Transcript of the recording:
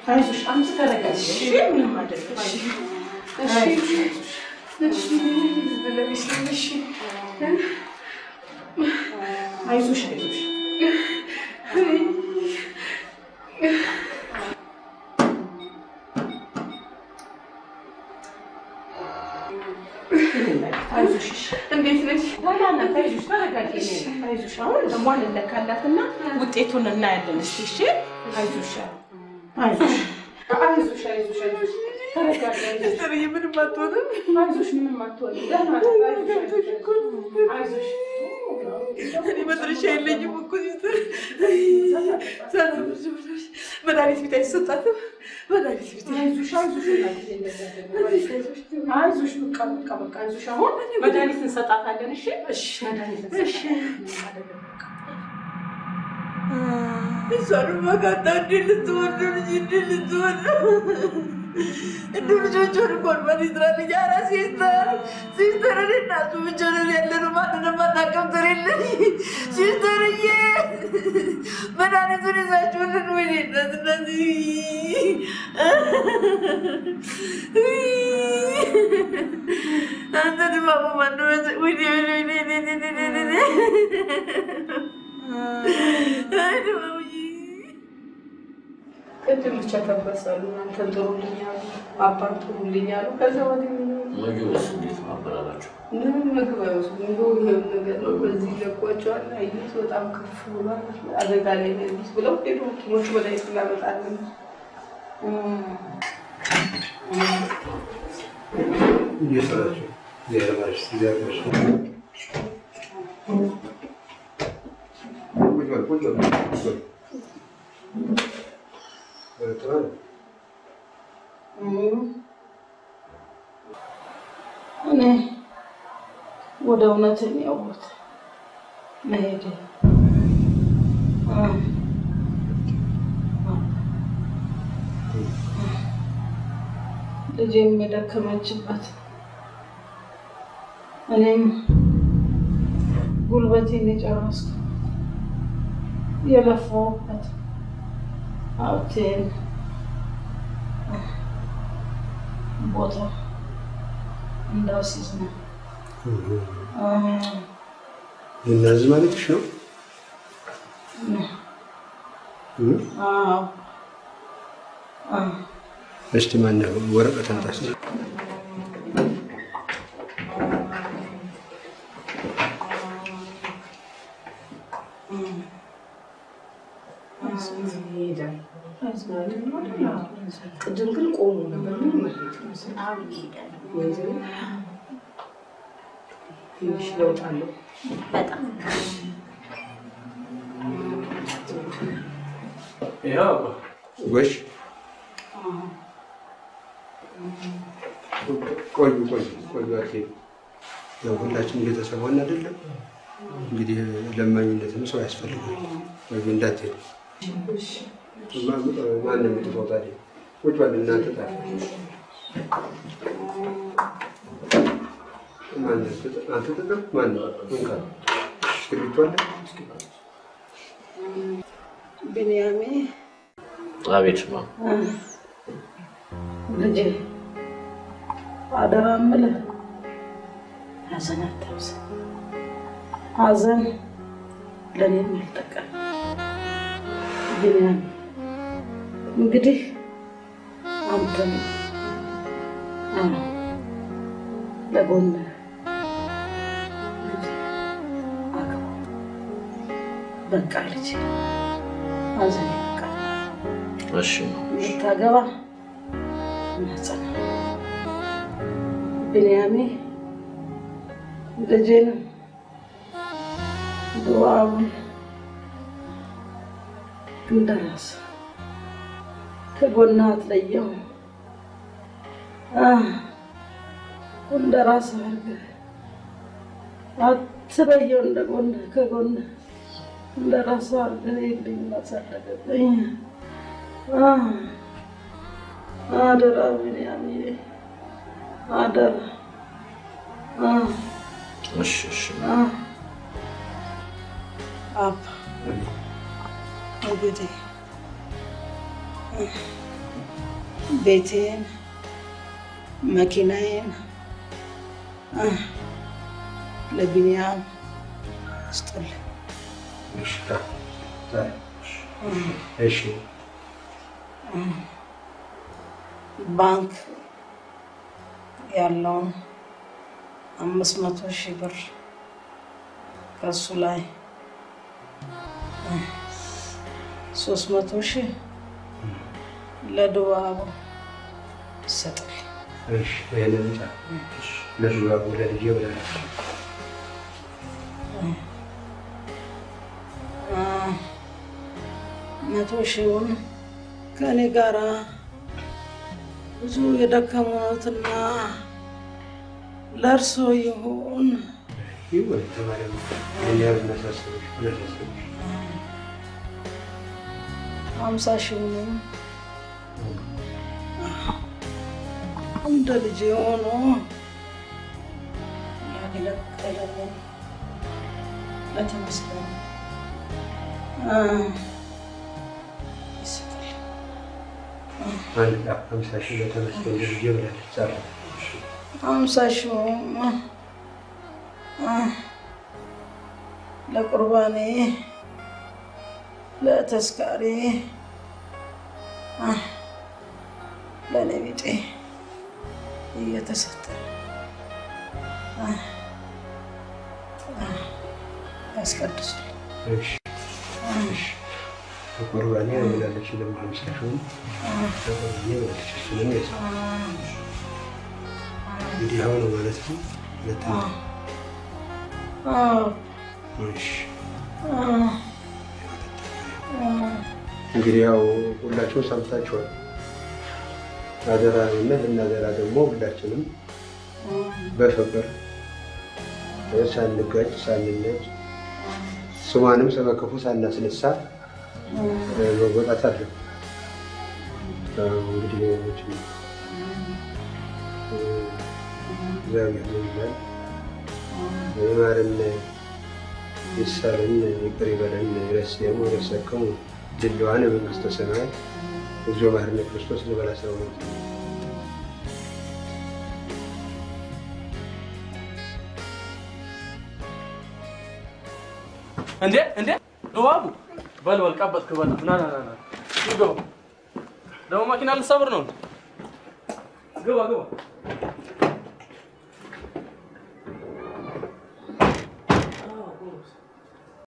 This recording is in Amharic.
አይዞሽ አንቺ ተረጋጊ እሺ ምንም አይደለም እሺ እሺ ለቢስልሽ አይዞሽ አይዞሽ እንዴት ነሽ ደህና ነሽ አይዞሽ ተረጋጊ አይዞሽ አሁን ደሟን እንለካላትና ውጤቱን እናያለን እሺ አይዞሽ አይዞሽ አይዞሽ አይዞሽ አይዞሽ ተረጋጊ ተረጋጊ ምንም አትሆንም አይዞሽ ምንም አትሆንም ደህና ነሽ አይዞሽ እኔ መድረሻ የለኝም እኮ ሲስተር መድኃኒት ቢታይ ሰጣትም መድኃኒት ቢታይ አይዞሽ አይዞሽ አይዞሽ በቃ አይዞሽ አሁን መድኃኒት እንሰጣታለን እሺ እሺ መድኃኒት እሺ እሷን ማጋጣ እንድልትወልድ ልጅ እንድልትወልድ ልጆቹን እኮ በሊትራልኝ ኧረ ሲስተር እኔ እና እሱ ብቻ ነን ያለነው ማንንም አናውቅም ትሬለኝ ሲስተርዬ መድኃኒቱን ይዛችሁልን ወይኔ እናት እንደዚህ አንተ ድማሙ ማነው ወይኔ ቅድም ብቻ ተበሳሉ አንተን ጥሩልኛሉ አባን ጥሩልኛሉ ከዛ ወዲህ ምግብስ እንዴት ማበላላችሁ ምንም ምግብ አይወስዱም እንደው ይሄን ነገር ነው በዚህ ለቋቸዋል አይነት በጣም ከፍ ብሏል አደጋ ላይ ነው ብለው ሄዱ ሞቹ በላይ ስላመጣልን ይሰራችሁ ያለማሽ ያለማሽ ቁጭ እኔ ወደ እውነተኛው ቦታ መሄድ ልጄም የደከመችበት እኔም ጉልበቴን የጨረስኩ የለፋሁበት ሀብቴን ቦታ እንዳስይዝ ነው የእናዝህ ማለትሽ ነው? እስቲ ማነው ወረቀት አምጣ እስቲ ቅድም ግን ቆሙ ነበር ምን ማለት ነው አሁን ይሄዳል ትንሽ ለውጥ አለው በጣም ያው ወሽ ቆዩ አትሄዱ ያው ሁላችንም ቤተሰብ ሆነን አይደለም እንግዲህ ለማኝነትም ሰው ያስፈልጋል ወይ እንዳትሄዱ ማን ነው የምትፈው ታዲያ ቁጭ በል እናንተ ታዲያ ማን አንተ ተጠቅ ማን ነው እንካ እስክሪብቶ አለ ቢኒያሜ አቤት ነው ልጄ አደራ እምልህ ሐዘን አታብዛ ሐዘን ለኔም አልጠቀም ቢኒያሜ እንግዲህ አንተም ለጎን አግባ በቃ ልጄ ሐዘን በቃ እሺ ታገባ እናጸና ቢኒያሜ ልጄን ዱዓውን እንደራስ ከጎና አትለየው እንደራስ አድርገህ አትለየው ከጎና እንደራስ አድርገህ ይልኝ ማሳደገኝ አደራ ቢኒያሜ አደራ እሺ እንግዲህ ቤቴን መኪናዬን ለቢኒያም ስጥልኝ። እሺ ባንክ ያለውን 500,000 ብር ከሱ ላይ 300,000 ለድባቡ ሰጥልኝ። እሺ ይሄንን ለድባቡ ለልጄ ብለናል። 100,000ውን ከእኔ ጋራ ብዙ የደከሙትና ለእርሶ ይሁን። ይሁን ተባለም እናሳስብሽ 50,000ውን እንደ ልጄ ሆኖ ያገለገለኝ ለተመስገን አንድ 50,000 ለተመስገን ልጄ ብላለች። 50,000 ለቁርባኔ ለተስካሪ ለኔ ቢጤ እየተሰጠ ያስቀድሱ። እሺ እሺ ቁርባኔ ብላለች። ለማምሳሽው ቁርባኔ ብላለች። እሱንም ያሳው እንዲህ አሁን ማለት ነው። እሺ እንግዲህ ያው ሁላችሁም ሰምታችኋል። አደራ እና ልናገራ ደግሞ ሁላችንም በፍቅር ሳንጋጭ ሳንነጭ ስሟንም ስመክፉ ሳናስነሳ መወጣት አለ። እንግዲህ ወጭ እግዚአብሔር ይመስገን ይማረን ይሰረን ይቅር ይበለን ይረስየሙ ይረሰከሙ ድልዋን መንግስተ ሰማያት እግዚኦ መሐረነ ክርስቶስ ለበላ ሰው ነው። እንዴ ድባቡ በል ቀበጥክ በል ና ግባ ደግሞ መኪና ልሰብር ነው። ግባ